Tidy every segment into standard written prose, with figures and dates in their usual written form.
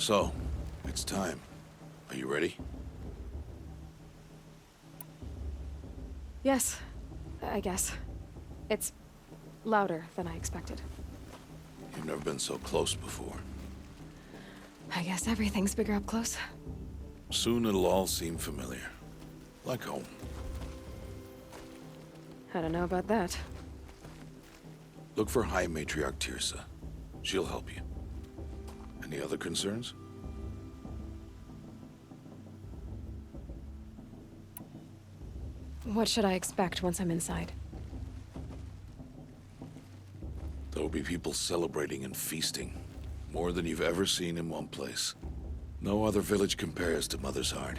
So, it's time. Are you ready? Yes, I guess. It's louder than I expected. You've never been so close before. I guess everything's bigger up close. Soon it'll all seem familiar. Like home. I don't know about that. Look for High Matriarch Tirsa. She'll help you. Any other concerns? What should I expect once I'm inside? There'll be people celebrating and feasting. More than you've ever seen in one place. No other village compares to Mother's Heart.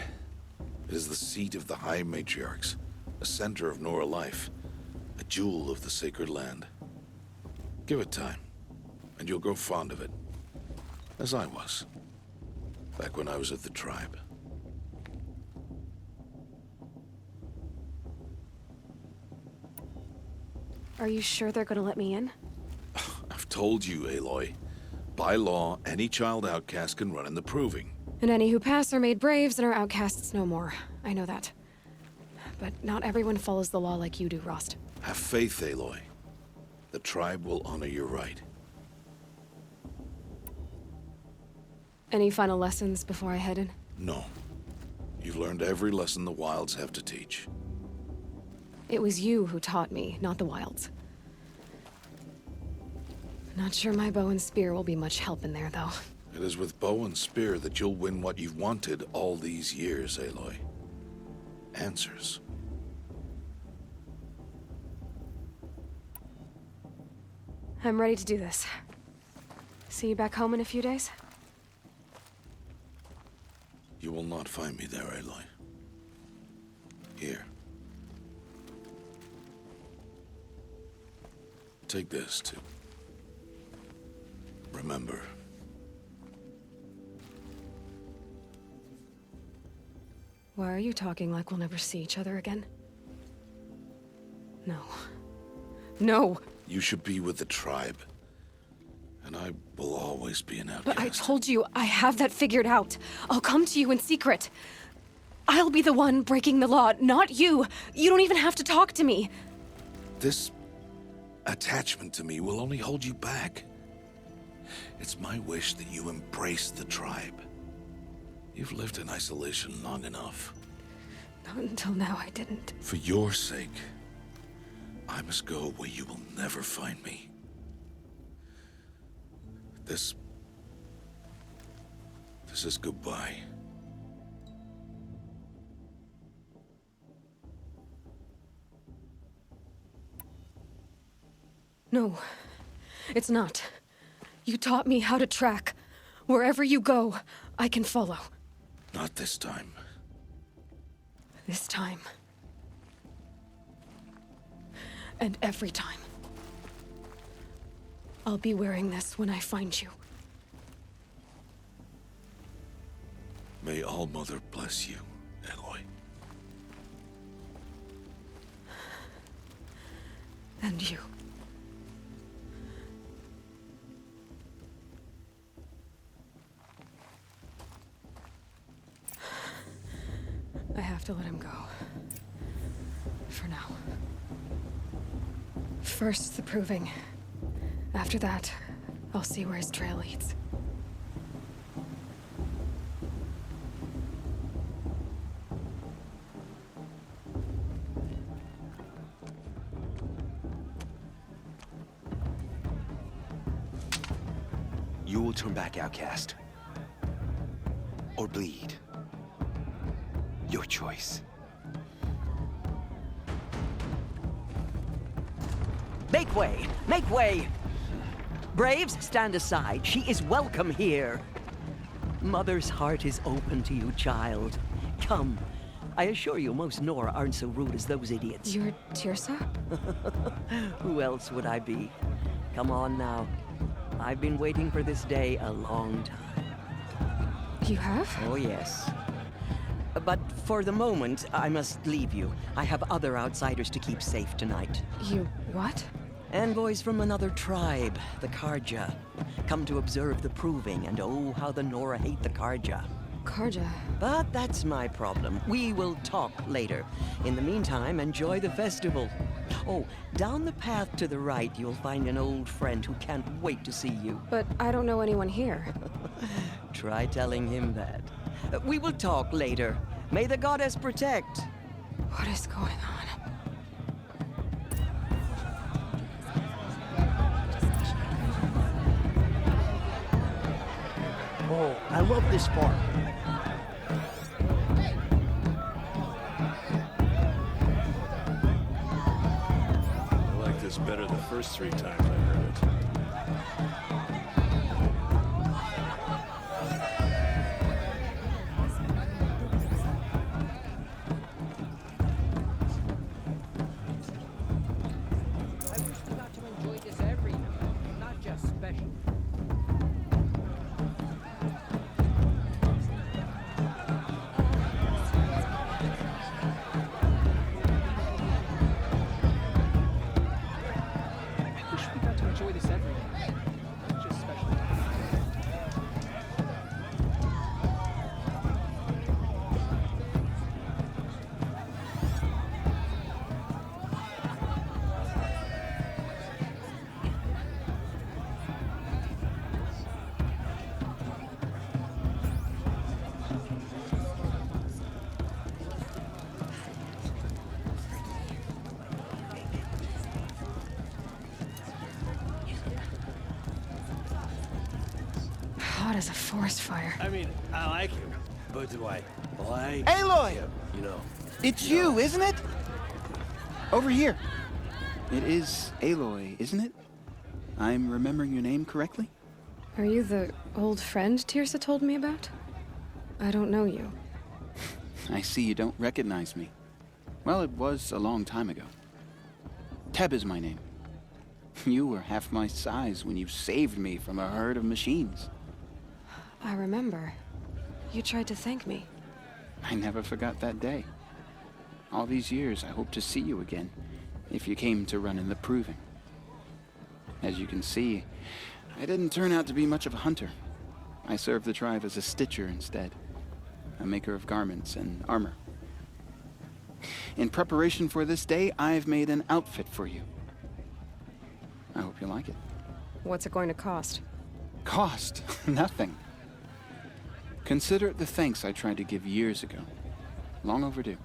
It is the seat of the High Matriarchs, a center of Nora life, a jewel of the sacred land. Give it time, and you'll grow fond of it. As I was, back when I was at the tribe. Are you sure they're gonna let me in? I've told you, Aloy. By law, any child outcast can run in the proving. And any who pass are made braves and are outcasts no more. I know that. But not everyone follows the law like you do, Rost. Have faith, Aloy. The tribe will honor your right. Any final lessons before I head in? No. You've learned every lesson the Wilds have to teach. It was you who taught me, not the Wilds. Not sure my bow and spear will be much help in there, though. It is with bow and spear that you'll win what you've wanted all these years, Aloy. Answers. I'm ready to do this. See you back home in a few days? You will not find me there, Aloy. Here. Take this, too. Remember. Why are you talking like we'll never see each other again? No. No! You should be with the tribe. And I will always be an outcast. But I told you, I have that figured out. I'll come to you in secret. I'll be the one breaking the law, not you. You don't even have to talk to me. This attachment to me will only hold you back. It's my wish that you embrace the tribe. You've lived in isolation long enough. Not until now, I didn't. For your sake, I must go where you will never find me. This is goodbye. No, it's not. You taught me how to track. Wherever you go, I can follow. Not this time. This time. And every time. I'll be wearing this when I find you. May All-Mother bless you, Aloy. And you. I have to let him go. For now. First, the proving. After that, I'll see where his trail leads. You will turn back, outcast. Or bleed. Your choice. Make way! Make way! Braves, stand aside. She is welcome here. Mother's heart is open to you, child. Come. I assure you, most Nora aren't so rude as those idiots. You're Tirsa? Who else would I be? Come on now. I've been waiting for this day a long time. You have? Oh, yes. But for the moment, I must leave you. I have other outsiders to keep safe tonight. You what? Envoys from another tribe, the Karja, come to observe the proving, and oh, how the Nora hate the Karja. Karja. But that's my problem. We will talk later. In the meantime, enjoy the festival. Oh, down the path to the right, you'll find an old friend who can't wait to see you. But I don't know anyone here. Try telling him that. We will talk later. May the goddess protect. What is going on? Oh, I love this farm. I like this better the first 3 times I heard it. I wish we got to enjoy this every night, not just special. I wish we got to enjoy this every night, not just special. Hot as a forest fire. I mean, I like him, but do I like Aloy! him? You know. It's you, isn't it? Over here. It is Aloy, isn't it? I'm remembering your name correctly? Are you the old friend Tirsa told me about? I don't know you. I see you don't recognize me. Well, it was a long time ago. Teb is my name. You were half my size when you saved me from a herd of machines. I remember. You tried to thank me. I never forgot that day. All these years, I hope to see you again, if you came to run in the proving. As you can see, I didn't turn out to be much of a hunter. I served the tribe as a stitcher instead, a maker of garments and armor. In preparation for this day, I've made an outfit for you. I hope you like it. What's it going to cost? Cost? Nothing. Consider it the thanks I tried to give years ago. Long overdue.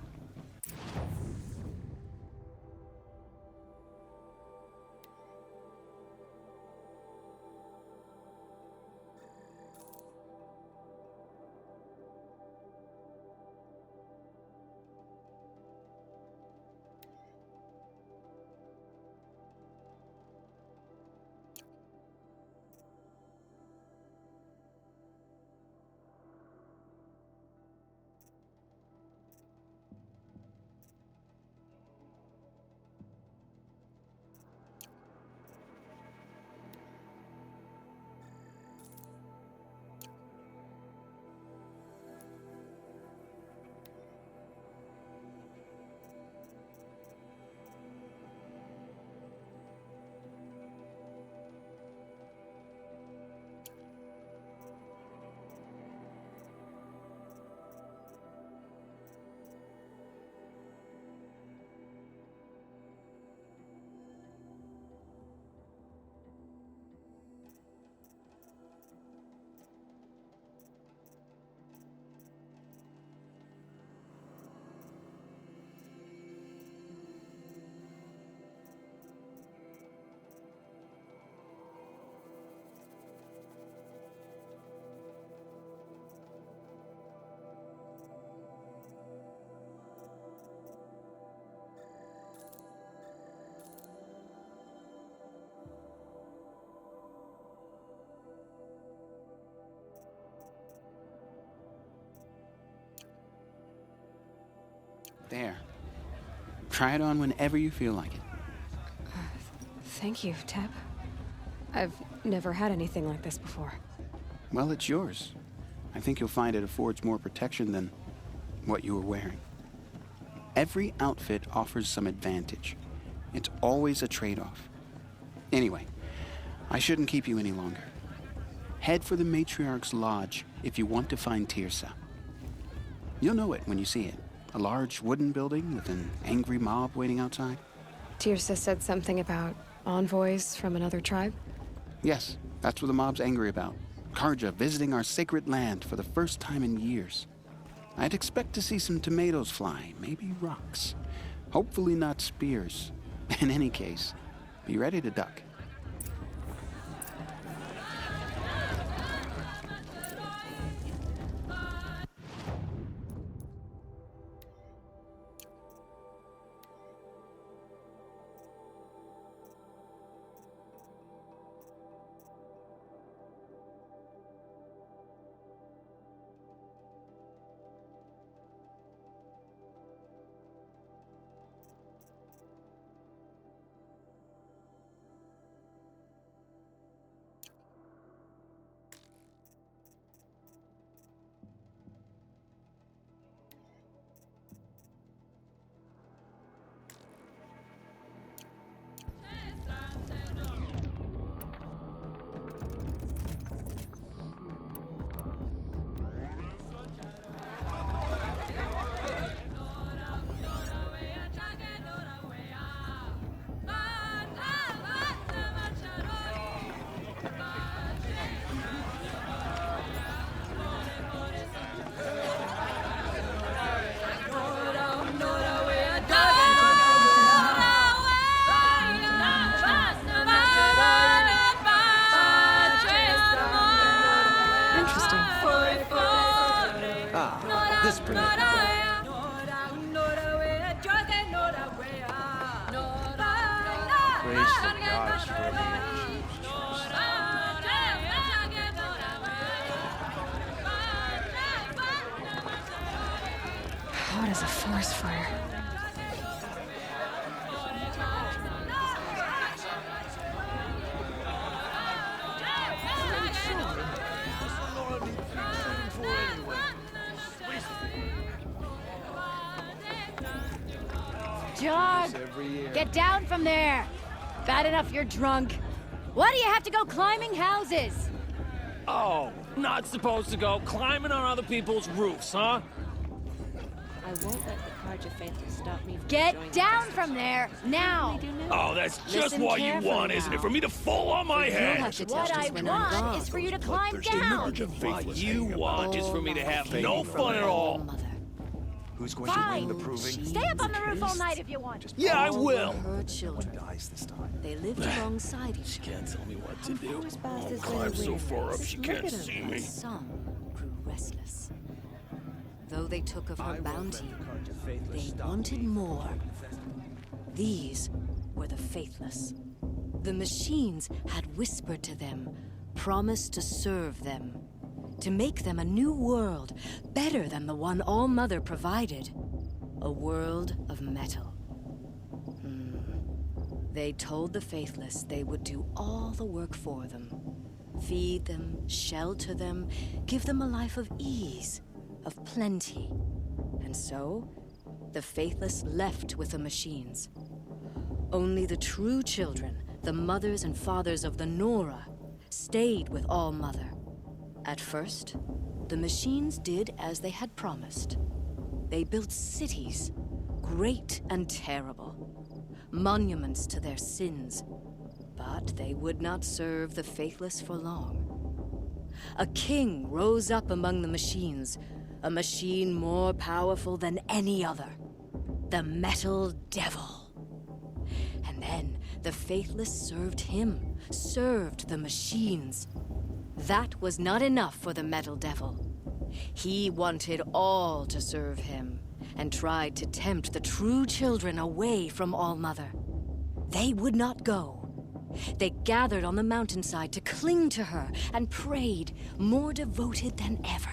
There. Try it on whenever you feel like it. Thank you, Teb. I've never had anything like this before. Well, it's yours. I think you'll find it affords more protection than what you were wearing. Every outfit offers some advantage. It's always a trade-off. Anyway, I shouldn't keep you any longer. Head for the Matriarch's Lodge if you want to find Tirsa. You'll know it when you see it. A large wooden building with an angry mob waiting outside. Tirsa said something about envoys from another tribe. Yes, that's what the mob's angry about. Karja visiting our sacred land for the first time in years. I'd expect to see some tomatoes fly, maybe rocks. Hopefully not spears. In any case, be ready to duck. This pretty. Praise the gods for everything. Hot as a forest fire. Jog! Get down from there! Bad enough you're drunk. Why do you have to go climbing houses? Oh, not supposed to go climbing on other people's roofs, huh? I won't let the Karja Faithless stop me from Get enjoying down this. from there, now! Oh, that's just Listen what you carefully want, isn't it? now. For me to fall on my You'll have head. to What test I us when I'm gone. want is for you to climb down! What you want is for me to have no fun at Oh, all. mother. Who's going to Fine! win the proving? Stay up on the roof all night if you want. Yeah, I All will. were her children. Dies this time. They lived alongside each other. Can't tell me what to do. Forest Bath I'll is climb very so weird. far up Just she look can't at 'em. see me. Some grew restless. Though they took of her bounty, they wanted more. These were the faithless. The machines had whispered to them, promised to serve them, to make them a new world, better than the one All-Mother provided. A world of metal. They told the faithless they would do all the work for them. Feed them, shelter them, give them a life of ease, of plenty. And so, the faithless left with the machines. Only the true children, the mothers and fathers of the Nora, stayed with All-Mother. At first, the machines did as they had promised. They built cities, great and terrible, monuments to their sins. But they would not serve the faithless for long. A king rose up among the machines, a machine more powerful than any other, the Metal Devil. And then the faithless served him, served the machines. That was not enough for the Metal Devil. He wanted all to serve him, and tried to tempt the true children away from All-Mother. They would not go. They gathered on the mountainside to cling to her and prayed, more devoted than ever.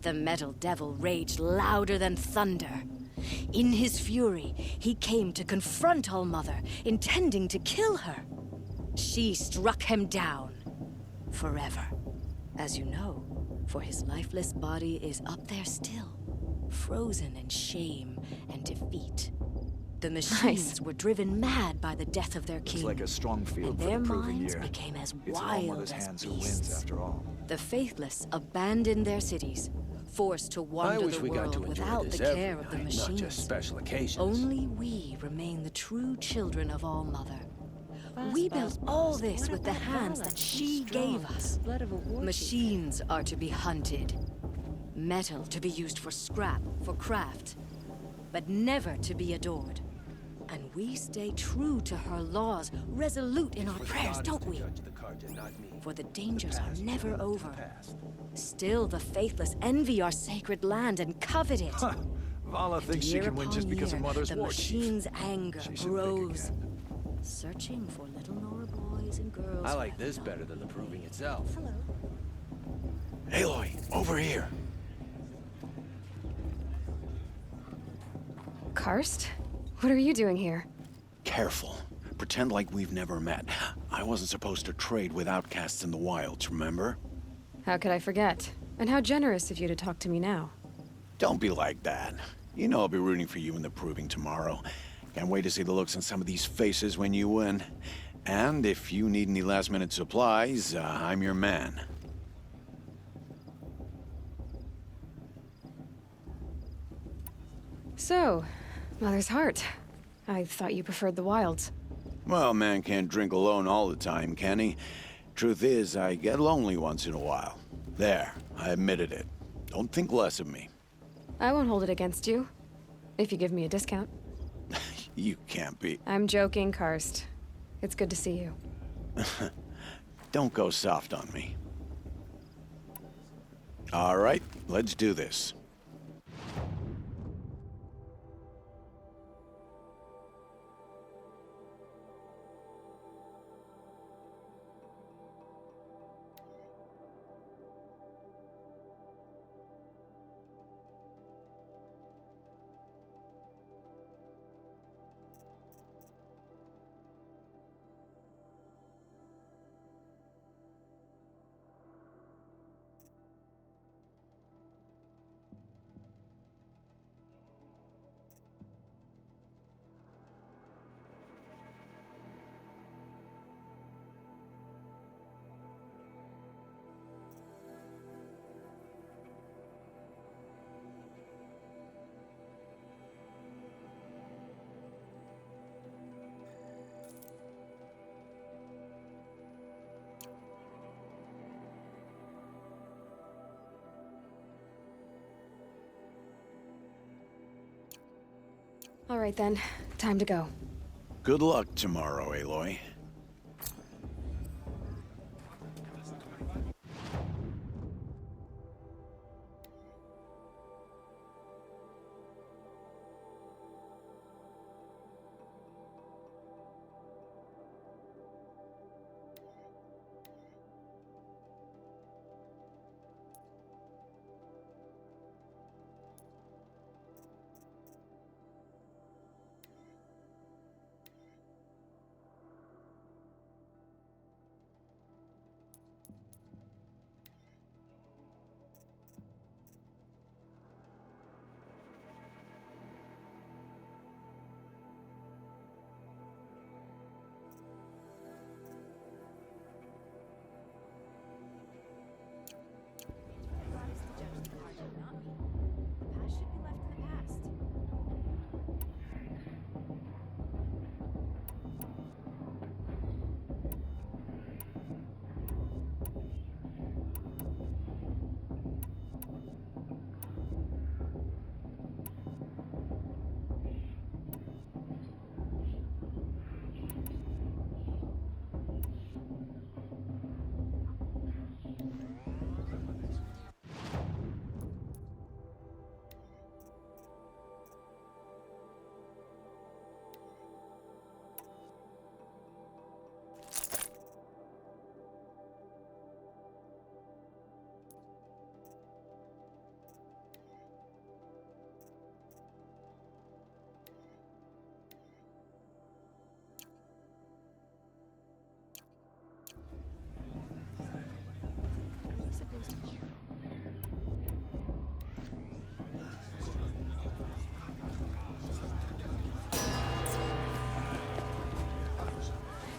The Metal Devil raged louder than thunder. In his fury, he came to confront All-Mother, intending to kill her. She struck him down. Forever. As you know, for his lifeless body is up there still, frozen in shame and defeat. The machines were driven mad by the death of their king. It's like a strong field and for their the proving minds year. became as It's wild Mother's as hands who wins, beasts. after all. The faithless abandoned their cities, forced to wander I wish the we got world to enjoy without this the every care of the night, machines. not just special occasions. Only we remain the true children of All Mother. We built all this with the hands that she gave us. Blood of a war Machines are to be hunted. Metal to be used for scrap, for craft. But never to be adored. And we stay true to her laws, resolute in our prayers, don't we? For the dangers are never over. Still, the faithless envy our sacred land and covet it. Vala thinks she Year can win upon just because year, of Mother's the war chief. machine's anger She should think grows, again. searching for little Nora boys and girls. I who like have this not better than the proving itself. Aloy, over here. Karst? What are you doing here? Careful. Pretend like we've never met. I wasn't supposed to trade with outcasts in the wilds, remember? How could I forget? And how generous of you to talk to me now. Don't be like that. You know I'll be rooting for you in the proving tomorrow. Can't wait to see the looks on some of these faces when you win. And if you need any last-minute supplies, I'm your man. So, Mother's Heart. I thought you preferred the wilds. Well, man can't drink alone all the time, can he? Truth is, I get lonely once in a while. There, I admitted it. Don't think less of me. I won't hold it against you. If you give me a discount. You can't be. I'm joking, Karst. It's good to see you. Don't go soft on me. All right, let's do this. All right then, time to go. Good luck tomorrow, Aloy.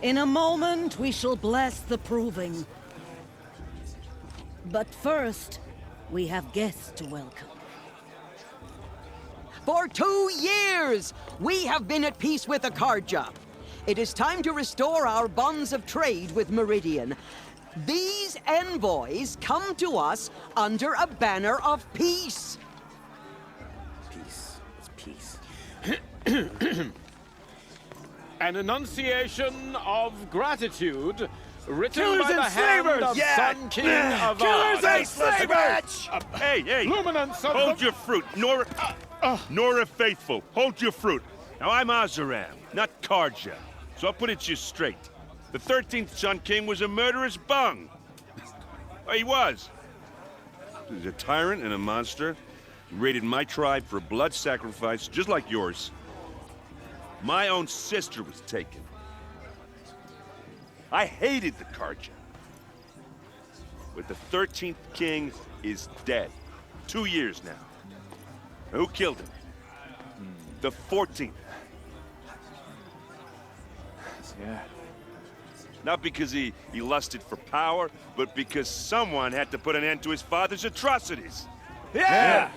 In a moment, we shall bless the proving. But first, we have guests to welcome. For 2 years, we have been at peace with Akarja. It is time to restore our bonds of trade with Meridian. These envoys come to us under a banner of peace. Peace. It's peace. An enunciation of gratitude written Killers by the and hand slavers! of Sun King of Killers Ard. and slavers! Hey! Luminance of Hold the... your fruit, Nora Faithful. Hold your fruit. Now, I'm Azaram, not Karja, so I'll put it to you straight. The 13th Sun King was a murderous bung. He was. He's a tyrant and a monster. He raided my tribe for a blood sacrifice, just like yours. My own sister was taken. I hated the Karja. But the 13th King is dead. 2 years now. Who killed him? The 14th. Yeah. Not because he lusted for power, but because someone had to put an end to his father's atrocities. Yeah!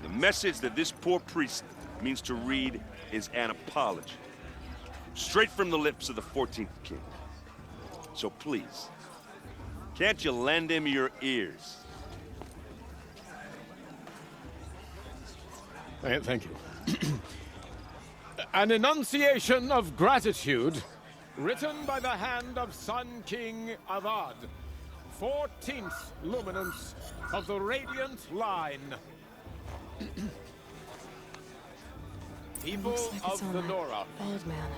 The message that this poor priest means to read is an apology. Straight from the lips of the 14th King. So please, can't you lend him your ears? Thank you. An enunciation of gratitude written by the hand of Sun King Avad, 14th luminance of the Radiant Line. People Looks like it's of on the that Nora, bald man.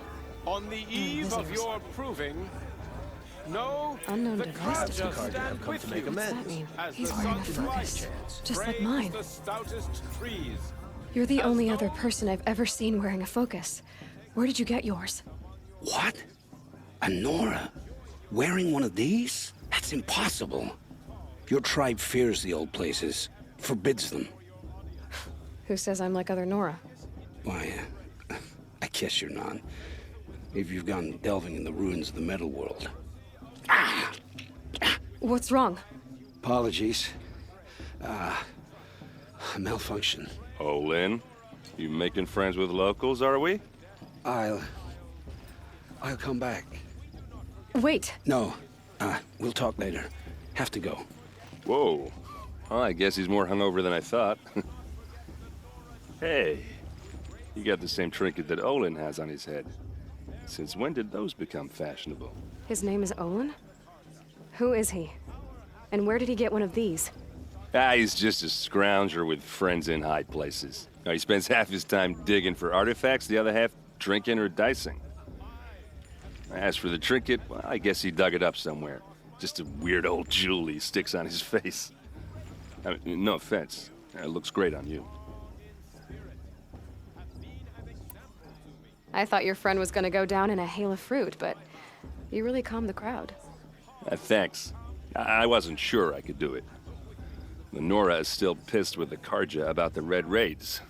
on the eve of visitors. your proving, know Unknown the device. Karja stand come with to make you. What's that mean? As He's the wearing a sun's focus. light Just like frames mine. the stoutest trees. You're the As only other though- person I've ever seen wearing a focus. Where did you get yours? What? A Nora? Wearing one of these? That's impossible. Your tribe fears the old places, forbids them. Who says I'm like other Nora? Why, I guess you're not. If you've gone delving in the ruins of the metal world. What's wrong? Apologies. A malfunction. Oh, Lynn, you making friends with locals, are we? I'll come back. Wait. No, we'll talk later. Have to go. Whoa. Well, I guess he's more hungover than I thought. Hey, you got the same trinket that Olin has on his head. Since when did those become fashionable? His name is Olin? Who is he? And where did he get one of these? He's just a scrounger with friends in high places. Now, he spends half his time digging for artifacts, the other half drinking or dicing. As for the trinket, well, I guess he dug it up somewhere. Just a weird old jewel he sticks on his face. I mean, no offense. It looks great on you. I thought your friend was gonna go down in a hail of fruit, but you really calmed the crowd. Thanks. I wasn't sure I could do it. The Nora is still pissed with the Karja about the Red Raids,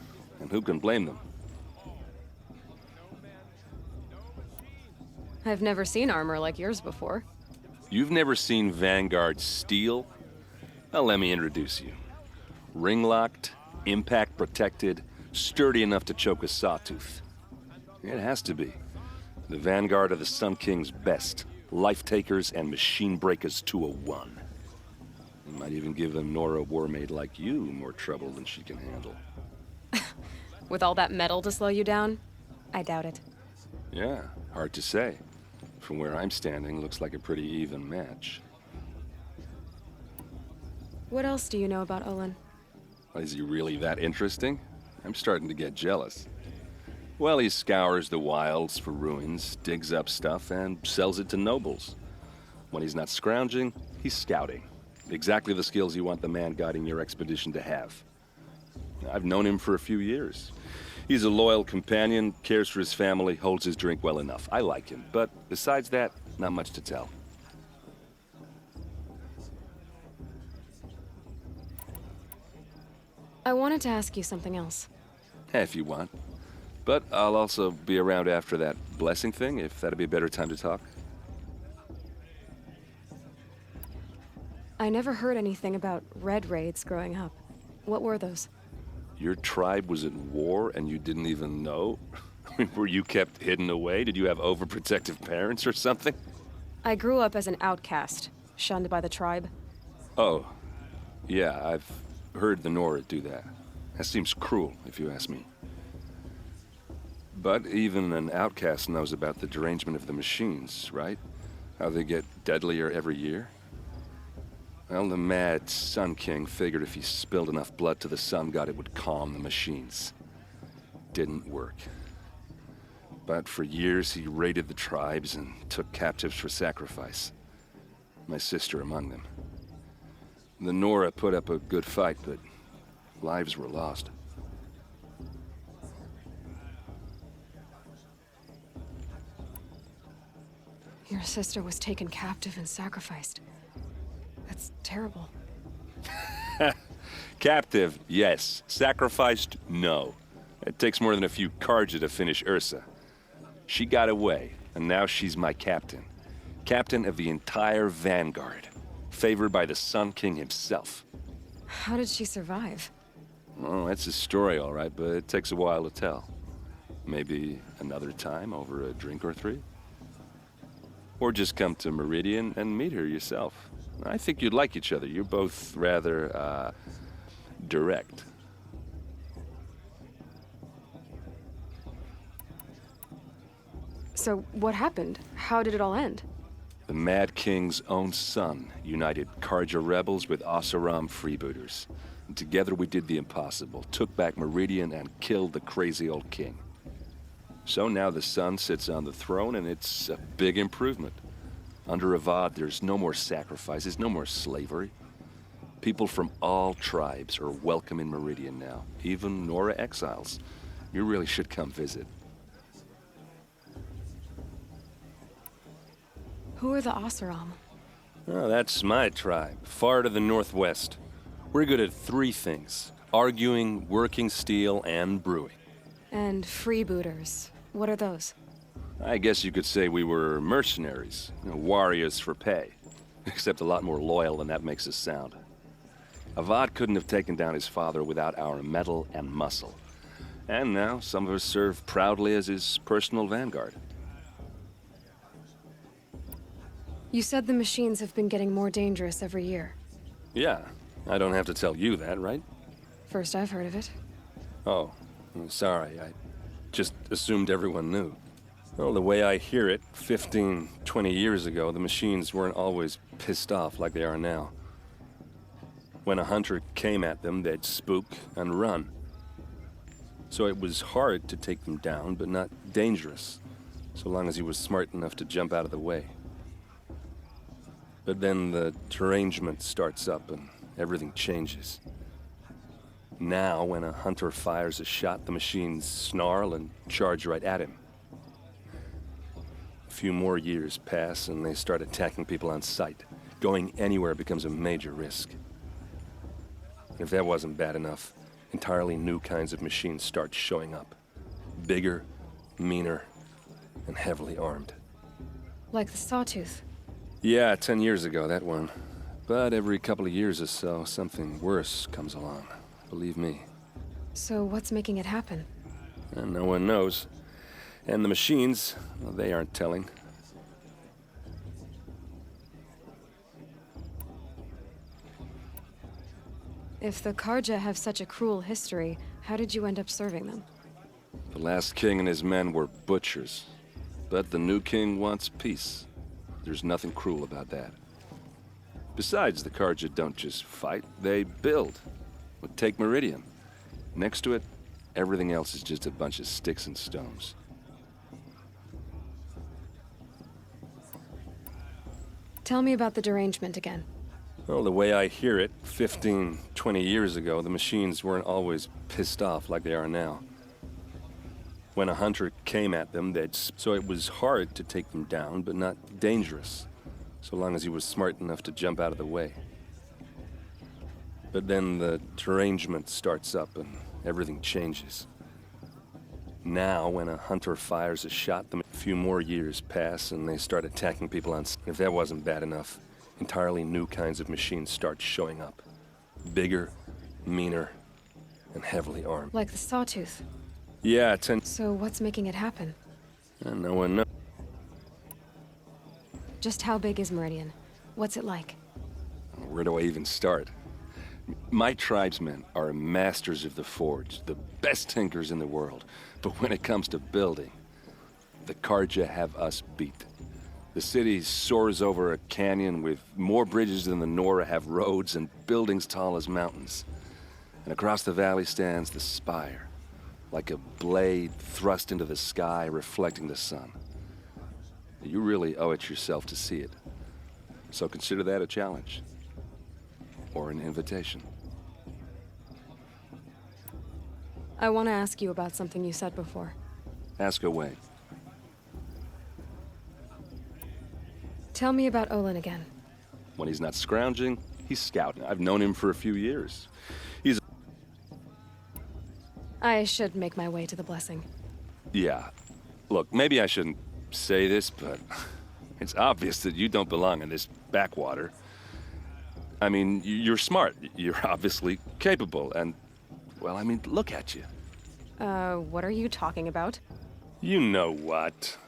and who can blame them? I've never seen armor like yours before. You've never seen Vanguard steel? Well, let me introduce you. Ring-locked, impact-protected, sturdy enough to choke a sawtooth. It has to be. The Vanguard of the Sun King's best. Life-takers and machine breakers to a one. You might even give a Nora warmaid like you more trouble than she can handle. With all that metal to slow you down? I doubt it. Yeah, hard to say. From where I'm standing, looks like a pretty even match. What else do you know about Olin? Is he really that interesting? I'm starting to get jealous. Well, he scours the wilds for ruins, digs up stuff, and sells it to nobles. When he's not scrounging, he's scouting. Exactly the skills you want the man guiding your expedition to have. I've known him for a few years. He's a loyal companion, cares for his family, holds his drink well enough. I like him, but besides that, not much to tell. I wanted to ask you something else. If you want. But I'll also be around after that blessing thing, if that'd be a better time to talk. I never heard anything about red raids growing up. What were those? Your tribe was at war and you didn't even know? Were you kept hidden away? Did you have overprotective parents or something? I grew up as an outcast, shunned by the tribe. Oh, yeah, I've heard the Nora do that. That seems cruel, if you ask me. But even an outcast knows about the derangement of the machines, right? How they get deadlier every year? Well, the mad Sun King figured if he spilled enough blood to the Sun God, it would calm the machines. Didn't work. But for years, he raided the tribes and took captives for sacrifice. My sister among them. The Nora put up a good fight, but lives were lost. Your sister was taken captive and sacrificed. That's terrible. Captive, yes. Sacrificed, no. It takes more than a few Karja to finish Ursa. She got away, and now she's my captain. Captain of the entire Vanguard. Favored by the Sun King himself. How did she survive? Oh, that's a story, all right, but it takes a while to tell. Maybe another time over a drink or three? Or just come to Meridian and meet her yourself. I think you'd like each other. You're both rather, direct. So, what happened? How did it all end? The Mad King's own son united Karja rebels with Oseram freebooters. And together we did the impossible, took back Meridian and killed the crazy old king. So now the son sits on the throne and it's a big improvement. Under Avad, there's no more sacrifices, no more slavery. People from all tribes are welcome in Meridian now, even Nora exiles. You really should come visit. Who are the Oseram? Oh, that's my tribe, far to the northwest. We're good at three things: arguing, working steel, and brewing. And freebooters. What are those? I guess you could say we were mercenaries, warriors for pay. Except a lot more loyal than that makes us sound. Avad couldn't have taken down his father without our metal and muscle. And now some of us serve proudly as his personal vanguard. You said the machines have been getting more dangerous every year. Yeah, I don't have to tell you that, right? First I've heard of it. Oh, I'm sorry. I just assumed everyone knew. Well, the way I hear it, 15, 20 years ago, the machines weren't always pissed off like they are now. When a hunter came at them, they'd spook and run. So it was hard to take them down, but not dangerous, so long as he was smart enough to jump out of the way. But then the derangement starts up and everything changes. Now, when a hunter fires a shot, the machines snarl and charge right at him. A few more years pass and they start attacking people on sight. Going anywhere becomes a major risk. If that wasn't bad enough, entirely new kinds of machines start showing up. Bigger, meaner, and heavily armed. Like the Sawtooth. Yeah, 10 years ago, that one. But every couple of years or so, something worse comes along. Believe me. So what's making it happen? And no one knows. And the machines, well, they aren't telling. If the Karja have such a cruel history, how did you end up serving them? The last king and his men were butchers. But the new king wants peace. There's nothing cruel about that. Besides, the Karja don't just fight, they build. Take Meridian. Next to it, everything else is just a bunch of sticks and stones. Tell me about the derangement again. Well, the way I hear it, 15, 20 years ago, the machines weren't always pissed off like they are now. When a hunter came at them, so it was hard to take them down, but not dangerous, so long as he was smart enough to jump out of the way. But then the derangement starts up and everything changes. Now, when a hunter fires a shot, a few more years pass and they start attacking people on... If that wasn't bad enough, entirely new kinds of machines start showing up. Bigger, meaner, and heavily armed. Like the Sawtooth. Yeah, So what's making it happen? No one knows. Just how big is Meridian? What's it like? Where do I even start? My tribesmen are masters of the forge, the best tinkers in the world. But when it comes to building, the Karja have us beat. The city soars over a canyon with more bridges than the Nora have roads and buildings tall as mountains. And across the valley stands the spire, like a blade thrust into the sky reflecting the sun. You really owe it yourself to see it. So consider that a challenge. Or an invitation. I want to ask you about something you said before. Ask away. Tell me about Olin again. When he's not scrounging, he's scouting. I've known him for a few years. He's... I should make my way to the blessing. Yeah. Look, maybe I shouldn't say this, but it's obvious that you don't belong in this backwater. I mean, you're smart. You're obviously capable, and, well, I mean, look at you. What are you talking about? You know what.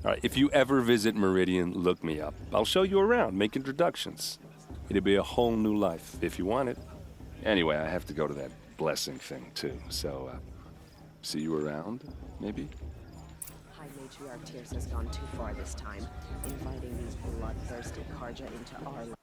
All right, if you ever visit Meridian, look me up. I'll show you around, make introductions. It'll be a whole new life, if you want it. Anyway, I have to go to that blessing thing, too, so, see you around, maybe? High Matriarch Tears has gone too far this time, inviting these bloodthirsty Karja into our life.